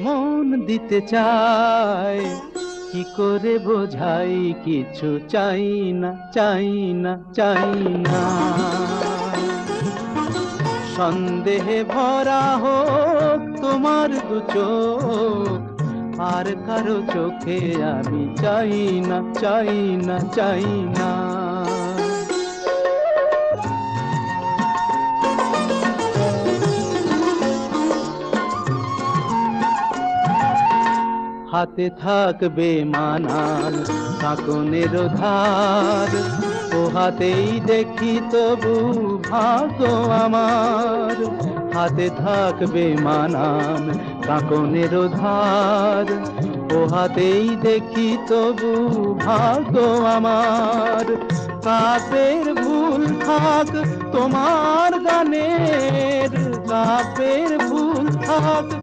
মন দিতে চাই, কি করে বোঝাই, কিছু চাই না, চাই না, চাই না। সন্দেহে ভরা হোক তোমার দু চোখ, আর কারো চোখে আমি চাই না, চাই না, চাই না। হাতে থাকবে মানান কাঁকনের ধার, ও হাতেই দেখি তবু ভাগ্য আমার। হাতে থাকবে মানান কাঁকনের ধার, ও হাতেই দেখি তবু ভাগ্য আমার। কাপের ভুল থাক তোমার গানের, কাপের ভুল থাক